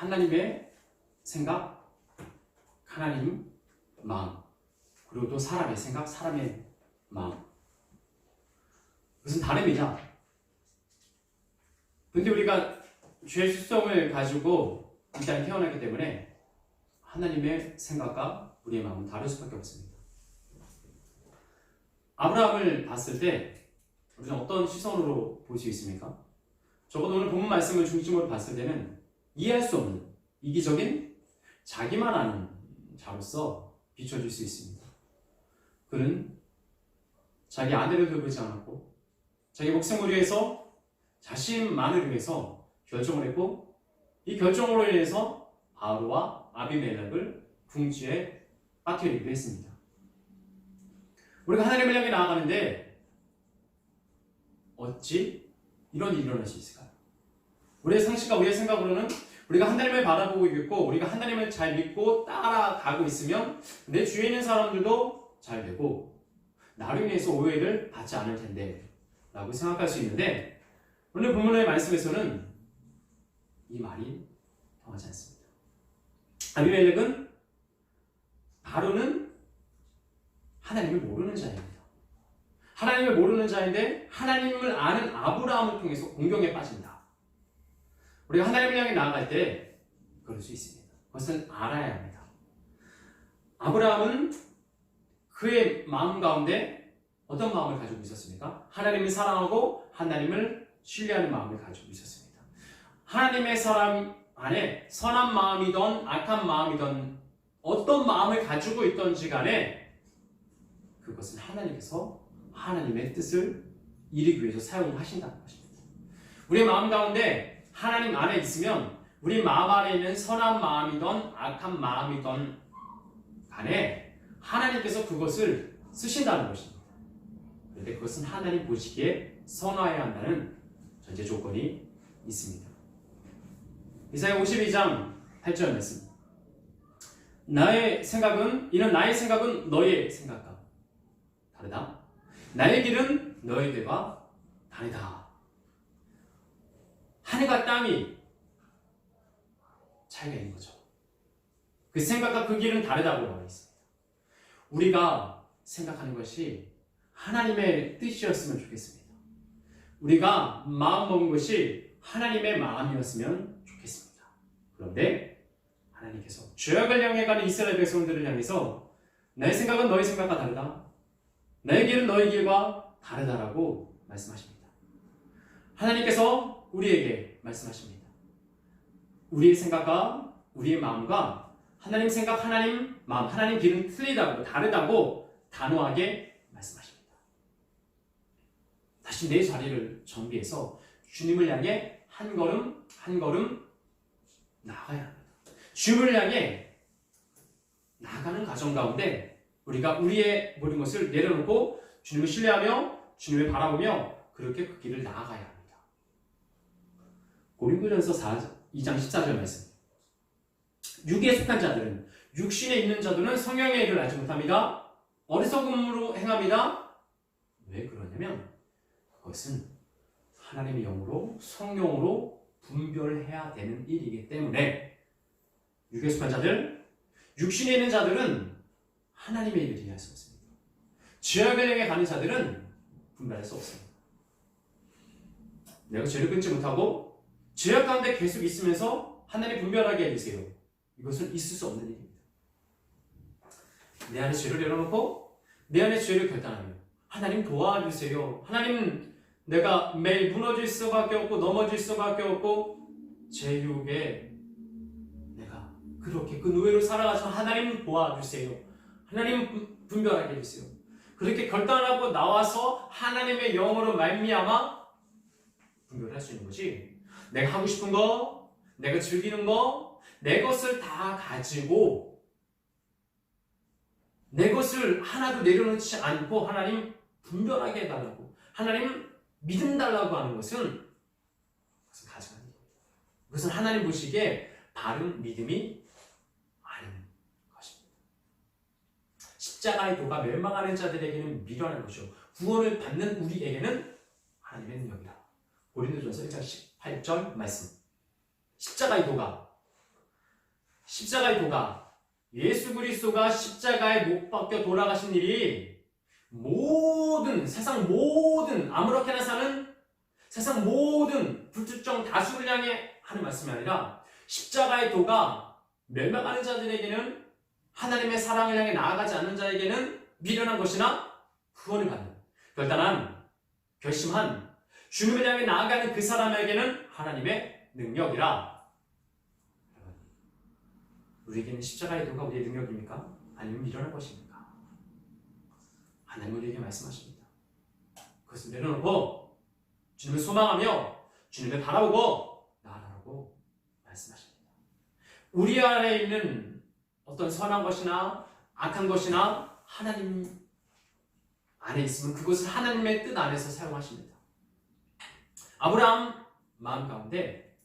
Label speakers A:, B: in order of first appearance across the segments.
A: 하나님의 생각, 하나님 마음, 그리고 또 사람의 생각, 사람의 마음. 무슨 다름이냐? 근데 우리가 죄의 수성을 가지고 이 땅에 태어나기 때문에 하나님의 생각과 우리의 마음은 다를 수밖에 없습니다. 아브라함을 봤을 때 우리는 어떤 시선으로 볼 수 있습니까? 적어도 오늘 본문 말씀을 중심으로 봤을 때는 이해할 수 없는 이기적인 자기만 아는 자로서 비춰질 수 있습니다. 그는 자기 아내를 돌보지 않았고 자기 목숨을 위해서 자신만을 위해서 결정을 했고 이 결정으로 인해서 바로와 아비멜렉을 궁지에 빠뜨리기도 했습니다. 우리가 하나님을 향해 나아가는데 어찌 이런 일이 일어날 수 있을까요? 우리의 상식과 우리의 생각으로는 우리가 하나님을 바라보고 있고 우리가 하나님을 잘 믿고 따라가고 있으면 내 주위에 있는 사람들도 잘 되고 나로 인해서 오해를 받지 않을 텐데 라고 생각할 수 있는데 오늘 본문의 말씀에서는 이 말이 통하지 않습니다. 아비멜렉은 바로는 하나님을 모르는 자입니다. 하나님을 모르는 자인데 하나님을 아는 아브라함을 통해서 공경에 빠진다. 우리가 하나님을 향해 나아갈 때 그럴 수 있습니다. 그것은 알아야 합니다. 아브라함은 그의 마음 가운데 어떤 마음을 가지고 있었습니까? 하나님을 사랑하고 하나님을 신뢰하는 마음을 가지고 있었습니다. 하나님의 사람 안에 선한 마음이든 악한 마음이든 어떤 마음을 가지고 있던지 간에 그것은 하나님께서 하나님의 뜻을 이루기 위해서 사용하신다는 것입니다. 우리의 마음 가운데 하나님 안에 있으면 우리 마음 안에 있는 선한 마음이든 악한 마음이든 간에 하나님께서 그것을 쓰신다는 것입니다. 그런데 그것은 하나님 보시기에 선화해야 한다는 전제 조건이 있습니다. 이사야 52장 8절 말씀. 이는 나의 생각은 너의 생각과 다르다. 나의 길은 너의 길과 다르다. 하늘과 땅이 차이가 있는 거죠. 그 생각과 그 길은 다르다고 나와 있습니다. 우리가 생각하는 것이 하나님의 뜻이었으면 좋겠습니다. 우리가 마음먹은 것이 하나님의 마음이었으면 좋겠습니다. 그런데 하나님께서 죄악을 향해 가는 이스라엘 백성들을 향해서 나의 생각은 너의 생각과 다르다. 나의 길은 너의 길과 다르다라고 말씀하십니다. 하나님께서 우리에게 말씀하십니다. 우리의 생각과 우리의 마음과 하나님 생각, 하나님 마음, 하나님 길은 틀리다고 다르다고 단호하게 말씀하십니다. 다시 내 자리를 정비해서 주님을 향해 한 걸음 한 걸음 나아가야 합니다. 주님을 향해 나아가는 과정 가운데 우리가 우리의 모든 것을 내려놓고 주님을 신뢰하며 주님을 바라보며 그렇게 그 길을 나아가야 합니다. 고린도전서 2장 14절 말씀. 육에 속한 자들은 육신에 있는 자들은 성령의 일을 알지 못합니다. 어리석음으로 행합니다. 왜 그러냐면 그것은 하나님의 영으로 성령으로 분별해야 되는 일이기 때문에 육에 속한 자들, 육신에 있는 자들은 하나님의 일을 이해할 수 없습니다. 죄악을 향해 가는 자들은 분별할 수 없습니다. 내가 죄를 끊지 못하고 죄악 가운데 계속 있으면서 하나님 분별하게 해주세요. 이것은 있을 수 없는 일입니다. 내 안에 죄를 내려놓고 내 안에 죄를 결단하며 하나님 도와주세요. 하나님 내가 매일 무너질 수밖에 없고 넘어질 수밖에 없고 제 유혹에 내가 그렇게 그 노예로 살아가서 하나님 도와주세요. 하나님 분별하게 해주세요. 그렇게 결단하고 나와서 하나님의 영으로 말미암아 분별할 수 있는 거지. 내가 하고 싶은 거, 내가 즐기는 거, 내 것을 다 가지고 내 것을 하나도 내려놓지 않고 하나님 분별하게 해달라고, 하나님 믿음 달라고 하는 것은 가져가는 겁니다. 그것은 하나님 보시기에 바른 믿음이 아닌 것입니다. 십자가의 도가 멸망하는 자들에게는 미련한 것이요 구원을 받는 우리에게는 하나님의 능력이다. 고린도전서 1장 18절 말씀. 십자가의 도가 십자가의 도가, 예수 그리스도가 십자가에 못 박혀 돌아가신 일이 세상 모든 아무렇게나 사는 세상 모든 불특정 다수를 향해 하는 말씀이 아니라 십자가의 도가 멸망하는 자들에게는 하나님의 사랑을 향해 나아가지 않는 자에게는 미련한 것이나 구원을 받는 결단한 결심한 주님을 향해 나아가는 그 사람에게는 하나님의 능력이라. 우리에게는 십자가의 도가 우리의 능력입니까? 아니면 미련한 것입니까? 하나님 우리에게 말씀하십니다. 그것을 내려놓고 주님을 소망하며 주님을 바라보고 나아가라고 말씀하십니다. 우리 안에 있는 어떤 선한 것이나 악한 것이나 하나님 안에 있으면 그것을 하나님의 뜻 안에서 사용하십니다. 아브라함 마음 가운데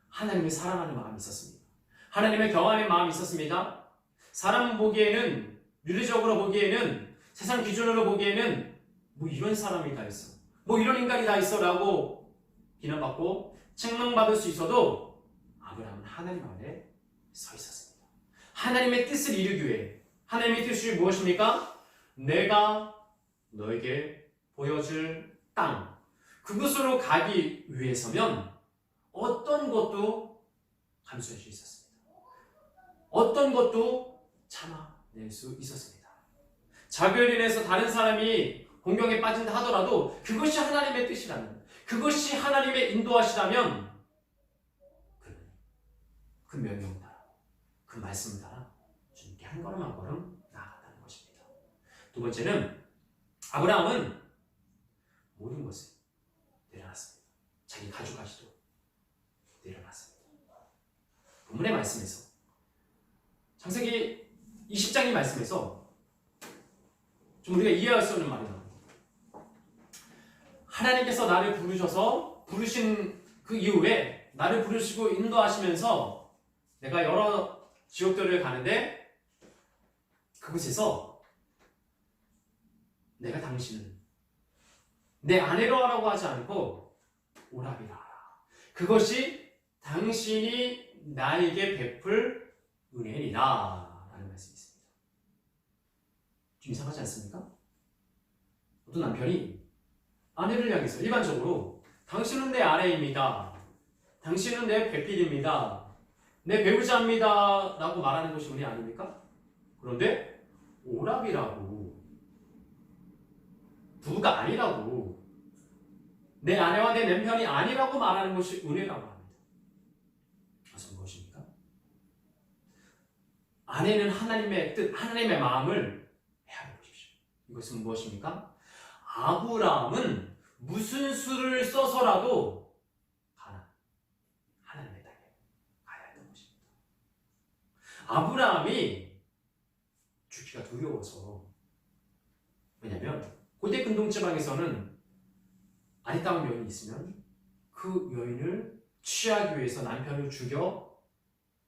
A: 하나님을 사랑하는 마음이 있었습니다. 하나님을 경외하는 마음이 있었습니다. 사람 보기에는, 윤리적으로 보기에는, 세상 기준으로 보기에는 뭐 이런 사람이 다 있어, 뭐 이런 인간이 다 있어 라고 비난받고 책망받을 수 있어도 아브라함은 하나님 안에 서 있었습니다. 하나님의 뜻을 이루기 위해, 하나님의 뜻이 무엇입니까? 내가 너에게 보여줄 땅, 그곳으로 가기 위해서면 어떤 것도 감수할 수 있었습니다. 어떤 것도 참아낼 수 있었습니다. 자교를 인해서 다른 사람이 공경에 빠진다 하더라도 그것이 하나님의 뜻이라면, 그것이 하나님의 인도하시라면 그는 그 명령을 따라, 그 말씀을 따라 주님께 한 걸음 한 걸음 나아갔다는 것입니다. 두 번째는 아브라함은 모든 것을 내려놨습니다. 자기 가족까지도 내려놨습니다. 본문의 말씀에서, 창세기 20장의 말씀에서 좀 우리가 이해할 수 없는 말이 나옵니다. 하나님께서 나를 부르신 그 이후에 나를 부르시고 인도하시면서 내가 여러 지역들을 가는데 그곳에서 내가 당신을 내 아내로 하라고 하지 않고 오라비라 하라. 그것이 당신이 나에게 베풀 은혜니라 라는 말씀이 있습니다. 좀 이상하지 않습니까? 어떤 남편이 아내를 향해서 일반적으로 당신은 내 아내입니다, 당신은 내 배필입니다, 내 배우자입니다 라고 말하는 것이 은혜 아닙니까? 그런데 오라비라고, 부부가 아니라고, 내 아내와 내 남편이 아니라고 말하는 것이 은혜라고 합니다. 그것은 무엇입니까? 아내는 하나님의 뜻, 하나님의 마음을 헤아려 보십시오. 이것은 무엇입니까? 아브라함은 무슨 수를 써서라도 하나님의 땅에 가야 했던 것입니다. 아브라함이 죽기가 두려워서, 왜냐하면 고대 근동 지방에서는 아리따운 여인이 있으면 그 여인을 취하기 위해서 남편을 죽여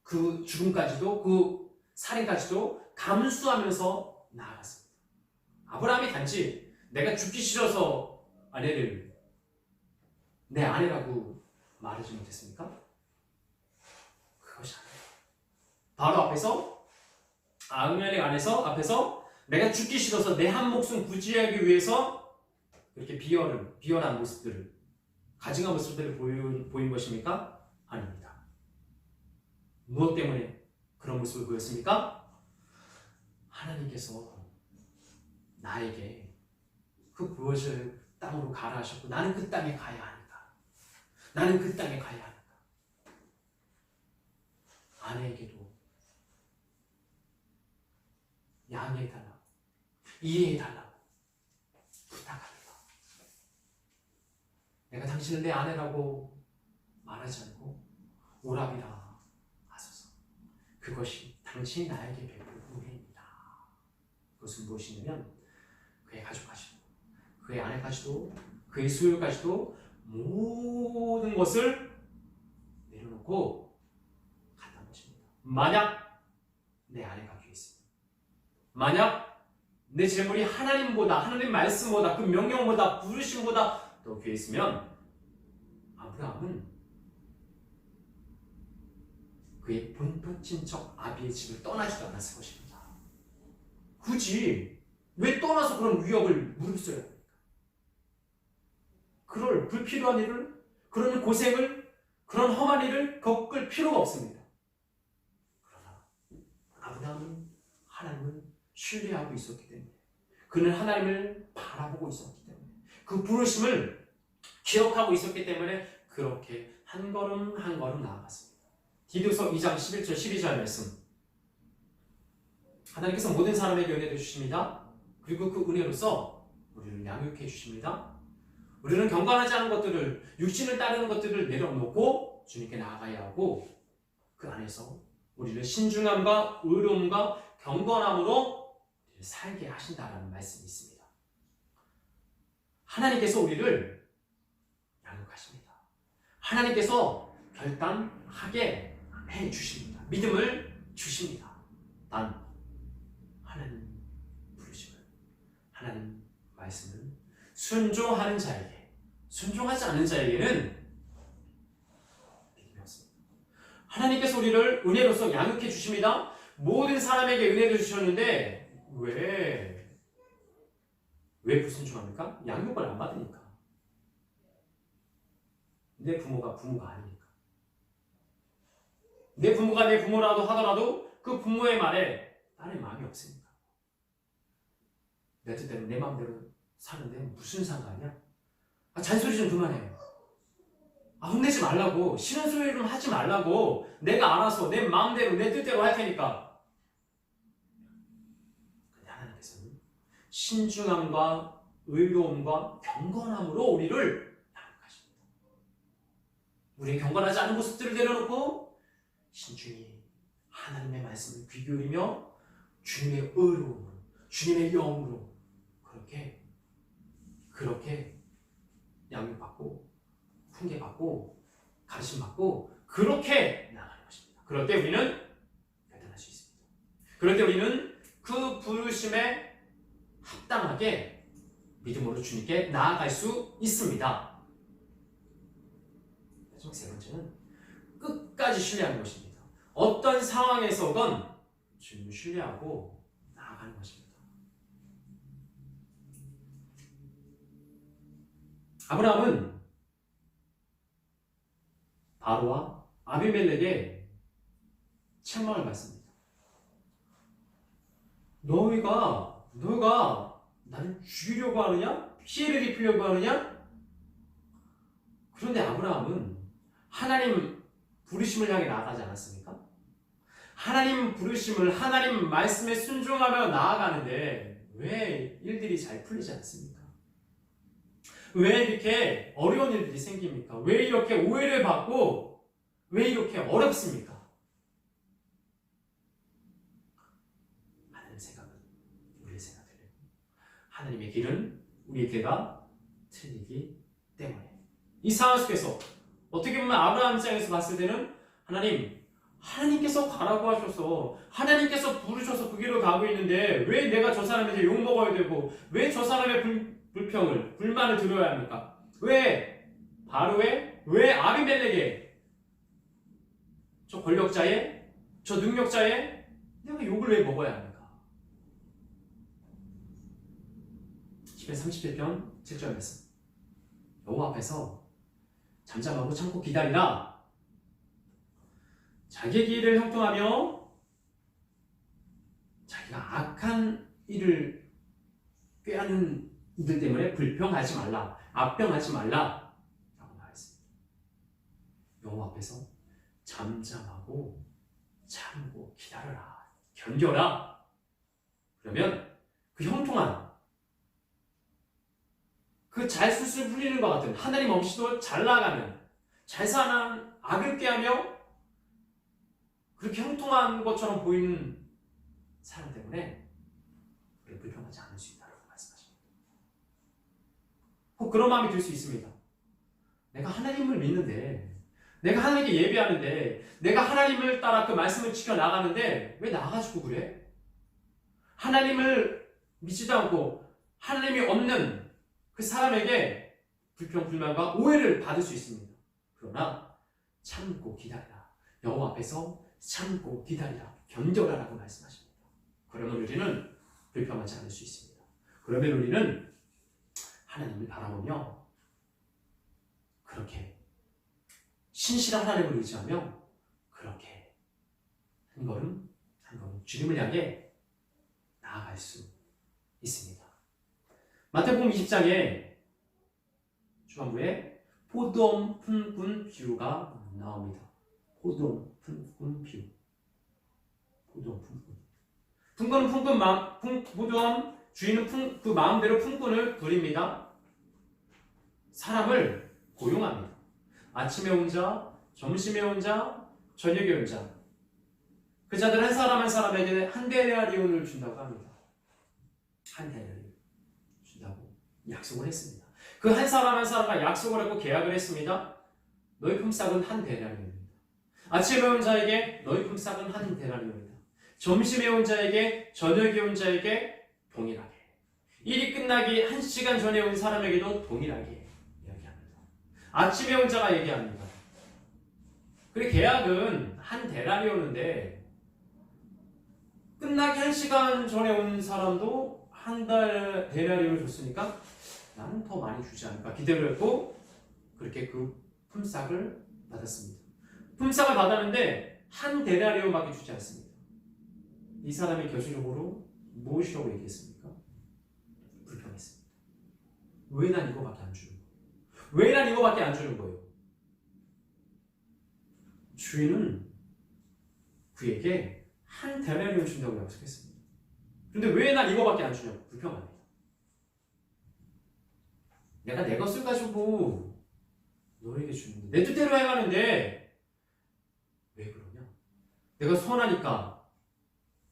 A: 그 죽음까지도, 그 살인까지도 감수하면서 나아갔습니다. 아브라함이 단지 내가 죽기 싫어서 아내를 내 아내라고 말하지 못했습니까? 그것이 아니에요. 바로 앞에서, 아흐멜렉 앞에서 내가 죽기 싫어서 내 한 목숨 부지하기 위해서 그렇게 비열한 모습들을, 가증한 모습들을 보인 것입니까? 아닙니다. 무엇 때문에 그런 모습을 보였습니까? 하나님께서 나에게 그 부어질 땅으로 가라 하셨고 나는 그 땅에 가야 하니까, 나는 그 땅에 가야 하니까 아내에게도 양해해달라고, 이해해달라고 부탁합니다. 내가 당신을 내 아내라고 말하지 않고 오라비라 하소서. 그것이 당신이 나에게 베풀 은혜입니다. 그것은 무엇이냐면 그의 가족까지도, 그의 아내까지도, 그의 소유까지도 모든 것을 내려놓고 갔다는 것입니다. 만약 내 아내가 귀해 있으면, 만약 내 재물이 하나님보다, 하나님 말씀보다, 그 명령보다, 부르심보다 더 귀해 있으면 아브라함은 그의 본토 친척 아비의 집을 떠나지도 않았을 것입니다. 굳이 왜 떠나서 그런 위협을 무릅써야 합니까? 그럴 불필요한 일을, 그런 고생을, 그런 험한 일을 겪을 필요가 없습니다. 그러나 아브라함은 하나님을 신뢰하고 있었기 때문에, 그는 하나님을 바라보고 있었기 때문에, 그 부르심을 기억하고 있었기 때문에 그렇게 한 걸음 한 걸음 나아갔습니다. 디도서 2장 11절 12절 말씀. 하나님께서 모든 사람에게 은혜를 주십니다. 그리고 그 은혜로서 우리를 양육해 주십니다. 우리는 경건하지 않은 것들을, 육신을 따르는 것들을 내려놓고 주님께 나아가야 하고, 그 안에서 우리를 신중함과 의로움과 경건함으로 우리를 살게 하신다라는 말씀이 있습니다. 하나님께서 우리를 양육하십니다. 하나님께서 결단하게 해 주십니다. 믿음을 주십니다. 단 하나님 부르심을, 하나님 말씀을 순종하는 자에게, 순종하지 않는 자에게는 믿음이 없습니다. 하나님께서 우리를 은혜로서 양육해 주십니다. 모든 사람에게 은혜를 주셨는데 왜 불순종합니까? 양육을 안 받으니까. 내 부모가 아니니까. 내 부모가 내 부모라도 하더라도 그 부모의 말에 따를 마음이 없으니까. 내 뜻대로 내 마음대로 사는데 무슨 상관이야? 잔소리 좀 그만해. 혼내지 말라고. 싫은 소리 좀 하지 말라고. 내가 알아서 내 마음대로 내 뜻대로 할 테니까. 근데 하나님께서는 신중함과 의로움과 경건함으로 우리를 양육하십니다. 우리의 경건하지 않은 모습들을 내려놓고 신중히 하나님의 말씀을 귀 기울이며 주님의 의로움으로, 주님의 영으로 그렇게 양육받고 훈계받고 가르침받고 그렇게 나가는 것입니다. 그럴 때 우리는 결단할 수 있습니다. 그럴 때 우리는 그 부르심에 합당하게 믿음으로 주님께 나아갈 수 있습니다. 마지막 세 번째는 끝까지 신뢰하는 것입니다. 어떤 상황에서건 주님을 신뢰하고 나아가는 것입니다. 아브라함은 바로와 아비멜렉에 책망을 받습니다. 너희가 나를 죽이려고 하느냐? 피해를 입히려고 하느냐? 그런데 아브라함은 하나님 부르심을 향해 나아가지 않았습니까? 하나님 부르심을, 하나님 말씀에 순종하며 나아가는데 왜 일들이 잘 풀리지 않습니까? 왜 이렇게 어려운 일들이 생깁니까? 왜 이렇게 오해를 받고 왜 이렇게 어렵습니까? 하나님 생각은 우리의 생각이 틀리고 하나님의 길은 우리의 길과 틀리기 때문에 이 상황 속에서 어떻게 보면 아브라함 입장에서 봤을 때는 하나님께서 가라고 하셔서 하나님께서 부르셔서 그 길을 가고 있는데 왜 내가 저 사람한테 욕먹어야 되고 왜 저 사람의 불만을 들어야 합니까? 왜 바로의, 왜 아비멜렉의, 저 권력자의, 저 능력자의 내가 욕을 왜 먹어야 합니까? 시편 37편 7절 말씀. 여호와 앞에서 잠잠하고 참고 기다리라. 자기의 길을 형통하며 자기가 악한 일을 꾀하는 이들 때문에 불평하지 말라, 압병하지 말라 라고 말했습니다. 여호와 앞에서 잠잠하고 참고 기다려라, 견뎌라. 그러면 그 형통한, 그 잘 술술 풀리는 것 같은, 하나님 없이도 잘 나가는, 잘 사는 악을 꾀하며 그렇게 형통한 것처럼 보이는 사람 때문에 우리를 불평하지 않을 수 있다고 말씀하십니다. 혹 그런 마음이 들 수 있습니다. 내가 하나님을 믿는데, 내가 하나님께 예배하는데, 내가 하나님을 따라 그 말씀을 지켜나가는데 왜 나가지고 그래? 하나님을 믿지도 않고 하나님이 없는 그 사람에게 불평, 불만과 오해를 받을 수 있습니다. 그러나 참고 기다리라. 여호와 앞에서 참고 기다리라, 견뎌라라고 말씀하십니다. 그러면 우리는 불평하지 않을 수 있습니다. 그러면 우리는 하나님을 바라보며 그렇게 신실한 하나님을 의지하며 그렇게 한 걸음 한 걸음 주님을 향해 나아갈 수 있습니다. 마태복음 20장에 중반부에 포도원 품꾼 비유가 나옵니다. 포도원 품꾼 비유. 포도원 품꾼. 포도원 주인은 그 마음대로 품꾼을 부립니다. 사람을 고용합니다. 아침에 온 자, 점심에 온 자, 저녁에 온 자. 그 자들 한 사람 한 사람에게 한 데나리온을 준다고 합니다. 한 데나리온 준다고 약속을 했습니다. 그 한 사람 한 사람과 약속을 하고 계약을 했습니다. 너희 품삯은 한 데나리온입니다. 아침에 온 자에게 너희 품삯은 한 데나리온이다. 점심에 온 자에게 저녁에 온 자에게 동일하게. 일이 끝나기 1시간 전에 온 사람에게도 동일하게 이야기합니다. 아침에 온 자가 얘기합니다. 그리고 계약은 한 데나리온인데 끝나기 1시간 전에 온 사람도 한 달 데나리온을 줬으니까 나는 더 많이 주지 않을까 기대를 했고 그렇게 그 품삯을 받았습니다. 품삯을 받았는데 한 데나리온밖에 주지 않습니다. 이 사람이 결정적으로 무엇이라고 얘기했습니까? 불평했습니다. 왜 난 이거밖에 안 주는 거예요? 왜 난 이거밖에 안 주는 거예요? 주인은 그에게 한 데나리온 준다고 약속했습니다. 그런데 왜 난 이거밖에 안 주냐고 불평합니다. 내가 내 것을 가지고 너에게 주는데 내 뜻대로 해가는데 왜 그러냐? 내가 선하니까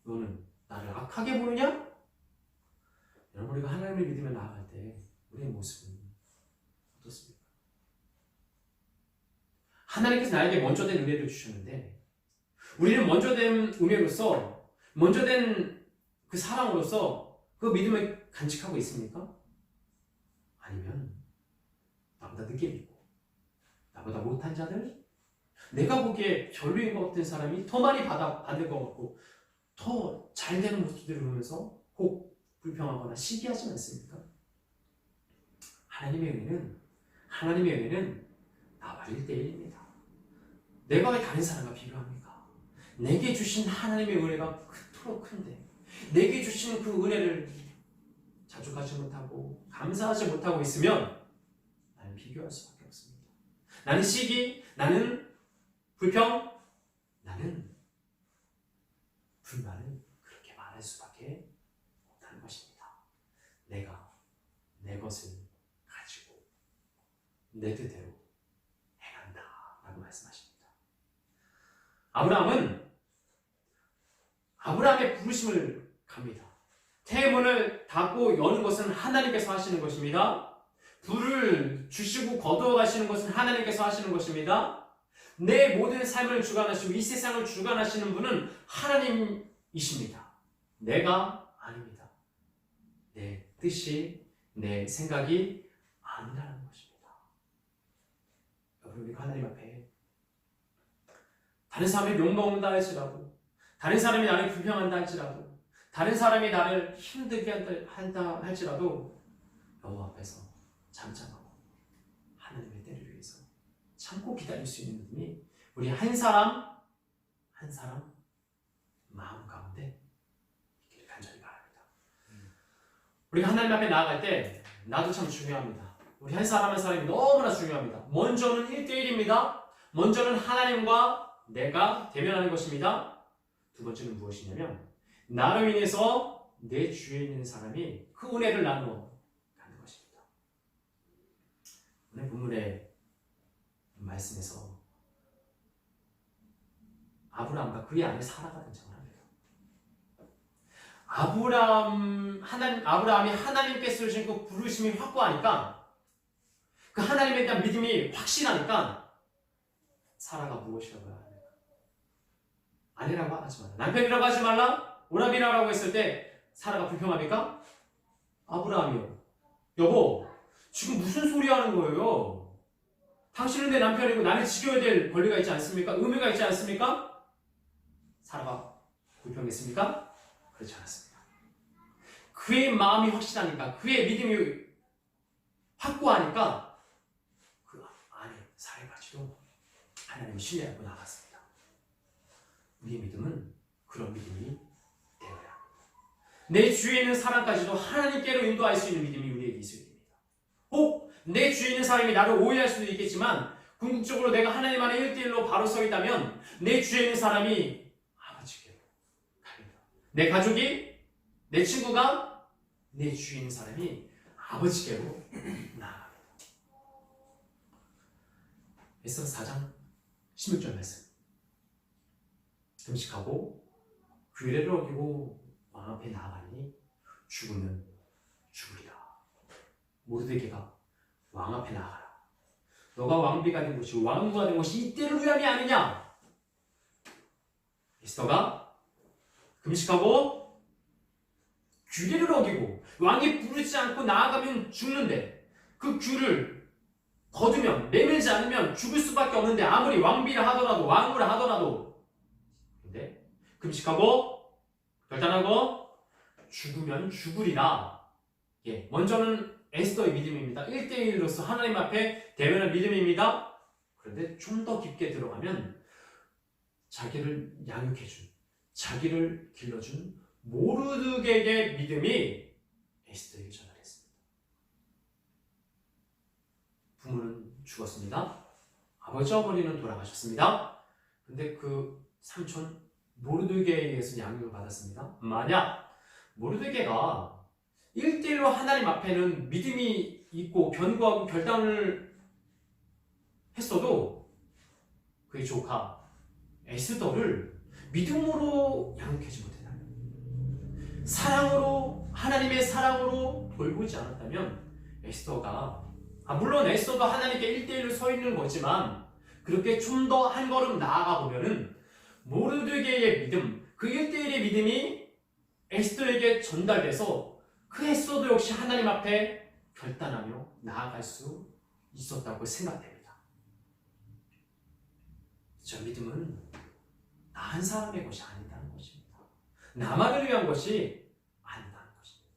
A: 너는 나를 악하게 보느냐? 여러분 우리가 하나님을 믿으며 나아갈 때 우리의 모습은 어떻습니까? 하나님께서 나에게 먼저 된 은혜를 주셨는데 우리는 먼저 된 은혜로서 먼저 된 그 사랑으로서 그 믿음을 간직하고 있습니까? 아니면 나보다 늦게 믿고 나보다 못한 자들 내가 보기에 별로인 것 같은 사람이 더 많이 받을 것 같고 더 잘 되는 모습들을 보면서 혹 불평하거나 시기하지 않습니까? 하나님의 은혜는 나와 1대1입니다. 내가 왜 다른 사람과 비교합니까? 내게 주신 하나님의 은혜가 그토록 큰데 내게 주신 그 은혜를 자족하지 못하고 감사하지 못하고 있으면 나는 비교할 수밖에 없습니다. 나는 시기, 나는 불평, 나는 불만을 그렇게 말할 수밖에 없다는 것입니다. 내가 내 것을 가지고 내 뜻대로 행한다 라고 말씀하십니다. 아브라함의 부르심을 갑니다. 태문을 닫고 여는 것은 하나님께서 하시는 것입니다. 불을 주시고 거두어 가시는 것은 하나님께서 하시는 것입니다. 내 모든 삶을 주관하시고 이 세상을 주관하시는 분은 하나님이십니다. 내가 아닙니다. 내 뜻이, 내 생각이 아니라는 것입니다. 여러분, 우리가 하나님 앞에 다른 사람이 욕먹는다 할지라도, 다른 사람이 나를 불평한다 할지라도, 다른 사람이 나를 힘들게 한다 할지라도 여호와 앞에서 잠잠하고 하나님의 때를 위해서 참고 기다릴 수 있는 믿음이 우리 한 사람 한 사람 마음 가운데 있기를 간절히 바랍니다. 우리가 하나님 앞에 나아갈 때 나도 참 중요합니다. 우리 한 사람 한 사람이 너무나 중요합니다. 먼저는 1대1입니다. 먼저는 하나님과 내가 대면하는 것입니다. 두 번째는 무엇이냐면 나로 인해서 내 주위에 있는 사람이 그 은혜를 나누어 가는 것입니다. 오늘 본문의 말씀에서 아브라함과 그의 아내 사라가 등장을 합니다. 아브라함이 하나님께서 주신 그 부르심이 확고하니까 그 하나님에 대한 믿음이 확실하니까 사라가 무엇이라고 해야 합니까? 아내라고 하지 말라. 남편이라고 하지 말라. 오라비라라고 했을 때 사라가 불평합니까? 아브라함이요. 여보, 지금 무슨 소리 하는 거예요? 당신은 내 남편이고 나를 지켜야 될 권리가 있지 않습니까? 의무가 있지 않습니까? 사라가 불평했습니까? 그렇지 않았습니다. 그의 마음이 확실하니까, 그의 믿음이 확고하니까 그 안에 사라까지도 하나님을 신뢰하고 나갔습니다. 우리의 믿음은 그런 믿음이 되어야 합니다. 내 주위에 있는 사람까지도 하나님께로 인도할 수 있는 믿음이 우리에게 있어야 됩니다. 혹 내 주위에 있는 사람이 나를 오해할 수도 있겠지만 궁극적으로 내가 하나님 안에 1대1로 바로 서 있다면 내 주위에 있는 사람이 아버지께로 갑니다. 내 가족이, 내 친구가, 내 주위에 있는 사람이 아버지께로 나아갑니다. 에스더 4장 16절 말씀. 금식하고 규례를 어기고 왕 앞에 나아가니 죽으면 죽으리라. 모르드게가 왕 앞에 나아가라. 너가 왕비가 된 것이, 왕후가 된 것이 이때를 위함이 아니냐. 에스더가 금식하고 규례를 어기고 왕이 부르지 않고 나아가면 죽는데 그 규를 거두면, 내밀지 않으면 죽을 수밖에 없는데, 아무리 왕비라 하더라도, 왕후라 하더라도, 근데 금식하고 결단하고 죽으면 죽으리라. 예, 먼저는 에스더의 믿음입니다. 1대1로서 하나님 앞에 대면한 믿음입니다. 그런데 좀 더 깊게 들어가면 자기를 양육해준, 자기를 길러준 모르드게의 믿음이 에스더에게 전달했습니다. 부모는 죽었습니다. 아버지, 어머니는 돌아가셨습니다. 근데 그 삼촌 모르드게에 의해서 양육을 받았습니다. 만약 모르드게가 1대1로 하나님 앞에는 믿음이 있고 견고하고 결단을 했어도 그의 조카 에스더를 믿음으로 양육하지 못했다면, 사랑으로, 하나님의 사랑으로 돌보지 않았다면 에스더가, 물론 에스더도 하나님께 1대1로 서 있는 거지만 그렇게 좀 더 한 걸음 나아가 보면은 모르드게의 믿음, 그 1대1의 믿음이 에스더에게 전달돼서 그 에스더도 역시 하나님 앞에 결단하며 나아갈 수 있었다고 생각됩니다. 저 믿음은 나 한 사람의 것이 아니다는 것입니다. 나만을 위한 것이 아니다는 것입니다.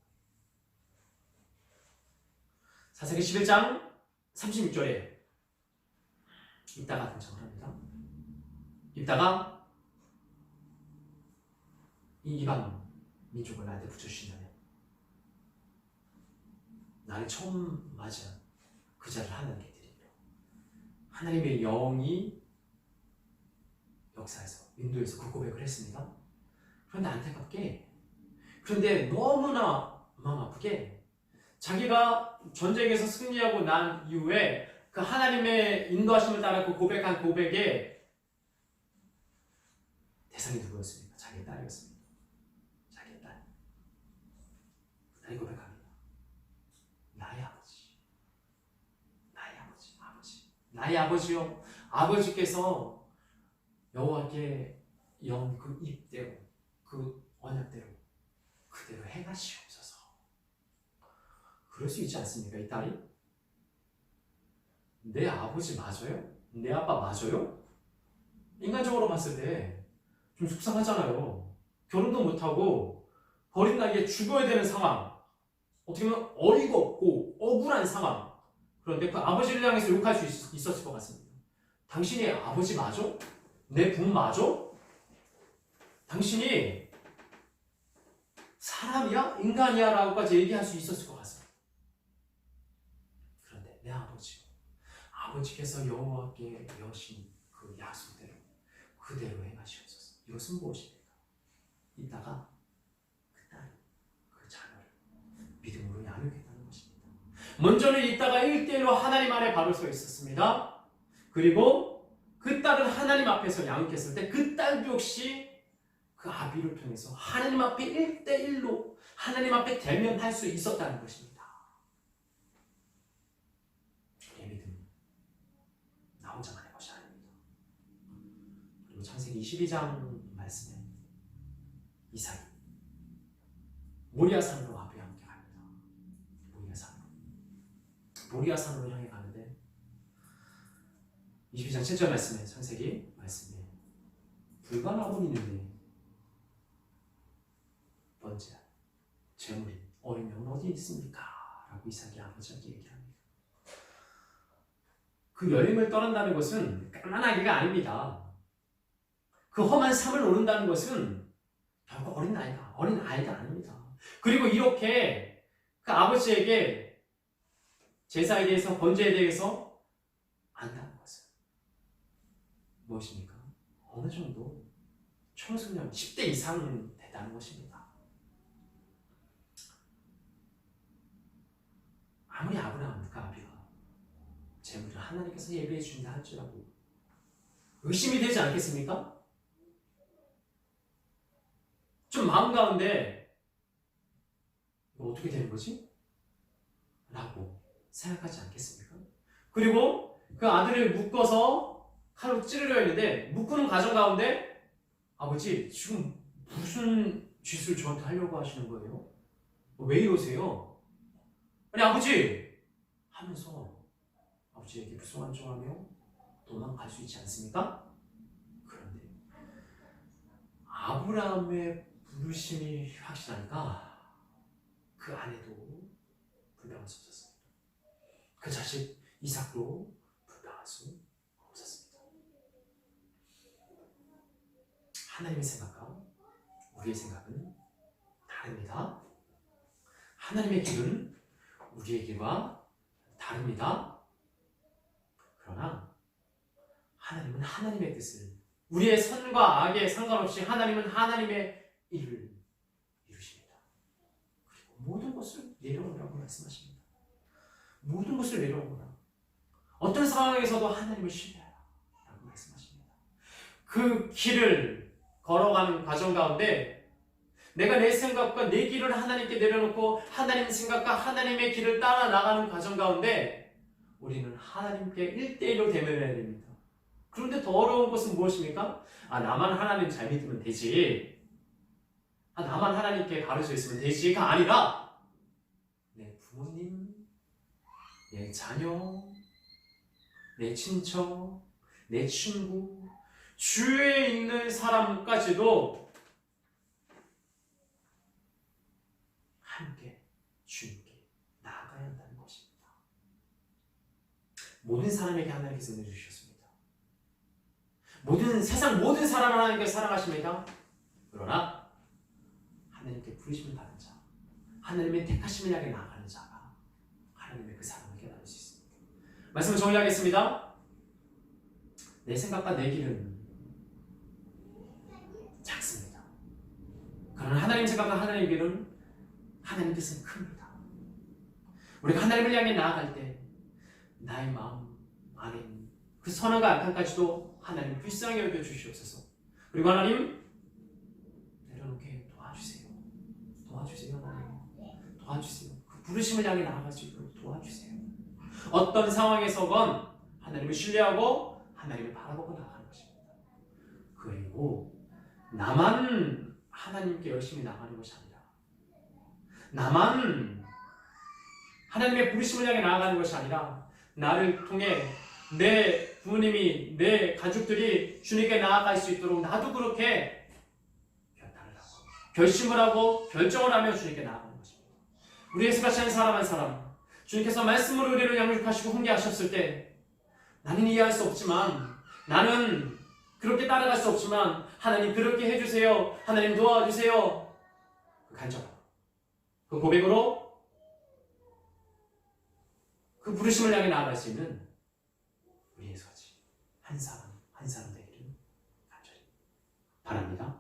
A: 사사기 11장 36절에 입다가 등장을 합니다. 입다가 이 이방 민족을 나한테 붙여주신다면 나를 처음 맞이한 그 자를 하나님께 드리며, 하나님의 영이 역사에서, 인도에서 그 고백을 했습니다. 그런데 안타깝게, 그런데 너무나 마음 아프게 자기가 전쟁에서 승리하고 난 이후에 그 하나님의 인도하심을 따라 그 고백한 고백의 대상이 누구였습니까? 자기의 딸이었습니다. 자기의 딸. 그 딸이 고백합니다. 나의 아버지, 나의 아버지, 아버지, 나의 아버지요, 아버지께서 여호와께 영 그 입대로, 그 언약대로 그대로 행하시옵소서. 그럴 수 있지 않습니까? 이 딸이? 내 아버지 맞아요? 내 아빠 맞아요? 인간적으로 봤을 때 좀 속상하잖아요. 결혼도 못하고 버린 나이에 죽어야 되는 상황, 어떻게 보면 어리고 없고 억울한 상황. 그런데 그 아버지를 향해서 욕할 수 있었을 것 같습니다. 당신이 아버지 맞아? 내 부모 맞아? 당신이 사람이야? 인간이야? 라고까지 얘기할 수 있었을 것 같습니다. 그런데 내 아버지, 아버지께서 여호와께 여신 그 약속대로 그대로 행하시옵소서. 이것은 무엇입니까? 이따가 그 딸, 그 자녀를 믿음으로 양육했다는 것입니다. 먼저는 이따가 1대1로 하나님 안에 바로 서 있었습니다. 그리고 그 딸을 하나님 앞에서 양육했을 때 그 딸도 역시 그 아비를 통해서 하나님 앞에 1대1로 하나님 앞에 대면할 수 있었다는 것입니다. 우리의 믿음 나 혼자만의 것이 아닙니다. 그리고 창세기 22장 말씀에 이삭이 모리아산으로 아비와 함께 갑니다. 모리아산으로 향해 가는데 22장 7절 말씀에, 창세기 말씀에 불과 나무는 있는데 번째 재물인 어린 양은 어디 있습니까? 라고 이삭이 아버지에게 얘기합니다. 그 여행을 떠난다는 것은 깐난아기가 아닙니다. 그 험한 삶을 오른다는 것은 결코 어린 아이가 아닙니다. 그리고 이렇게 그 아버지에게 제사에 대해서 번제에 대해서 안다는 것은 무엇입니까? 어느 정도 청소년 10대 이상 되다는 것입니다. 아무리 아브라함과 아비가 재물을 하나님께서 예배해 주신다 할지라도 의심이 되지 않겠습니까? 좀 마음 가운데 이거 어떻게 되는 거지? 라고 생각하지 않겠습니까? 그리고 그 아들을 묶어서 칼로 찌르려 했는데 묶는 과정 가운데 아버지 지금 무슨 짓을 저한테 하려고 하시는 거예요? 왜 이러세요? 아니 아버지! 하면서 아버지에게 불쌍한 척하며 도망갈 수 있지 않습니까? 그런데 아브라함의 부르심이 확실하니까 그 아내도 불평할 수 없었습니다. 그 자식 이삭도 불평할 수 없었습니다. 하나님의 생각과 우리의 생각은 다릅니다. 하나님의 길은 우리의 길과 다릅니다. 그러나 하나님은 하나님의 뜻을 우리의 선과 악에 상관없이 하나님은 하나님의 일을 이루십니다. 그리고 모든 것을 내려놓으라고 말씀하십니다. 모든 것을 내려놓으라. 어떤 상황에서도 하나님을 신뢰하라 라고 말씀하십니다. 그 길을 걸어가는 과정 가운데 내가 내 생각과 내 길을 하나님께 내려놓고 하나님의 생각과 하나님의 길을 따라 나가는 과정 가운데 우리는 하나님께 1대1로 대면해야 됩니다. 그런데 더 어려운 것은 무엇입니까? 나만 하나님 잘 믿으면 되지. 나만 하나님께 가르쳐 있으면 되지가 아니라 내 부모님, 내 자녀, 내 친척, 내 친구, 주위에 있는 사람까지도 함께 주님께 나아가야 한다는 것입니다. 모든 사람에게 하나님께서 은혜를 주셨습니다. 세상 모든 사람을 하나님께서 사랑하십니다. 그러나 하나님께 부르심을 받은 자, 하나님의 택하심을 향해 나아가는 자가 하나님의 그 사랑을 깨달을 수 있습니다. 말씀을 정리하겠습니다. 내 생각과 내 길은 작습니다. 그러나 하나님 생각과 하나님의 길은 하나님 뜻은 큽니다. 우리가 하나님을 향해 나아갈 때 나의 마음 안에 있는 그 선함과 악함까지도 하나님 불쌍히 여겨 주시옵소서. 그리고 하나님 내려놓게 도와주세요. 하나님 도와주세요. 그 부르심을 향해 나아갈 수 있도록 도와주세요. 어떤 상황에서건 하나님을 신뢰하고 하나님을 바라보고 나아가는 것입니다. 그리고 나만 하나님께 열심히 나가는 것이 아니라 나만 하나님의 부르심을 향해 나아가는 것이 아니라 나를 통해 내 부모님이, 내 가족들이 주님께 나아갈 수 있도록 나도 그렇게 결단을 하고 결심을 하고 결정을 하며 주님께 나아가는 것입니다. 우리의 같이 한 사람 한 사람 주님께서 말씀으로 우리를 양육하시고 훈계하셨을 때 나는 이해할 수 없지만 나는 그렇게 따라갈 수 없지만 하나님 그렇게 해주세요. 하나님 도와주세요. 그 간절함, 그 고백으로 그 부르심을 향해 나아갈 수 있는 우리의 소지 한 사람 한 사람 되기를 간절히 바랍니다.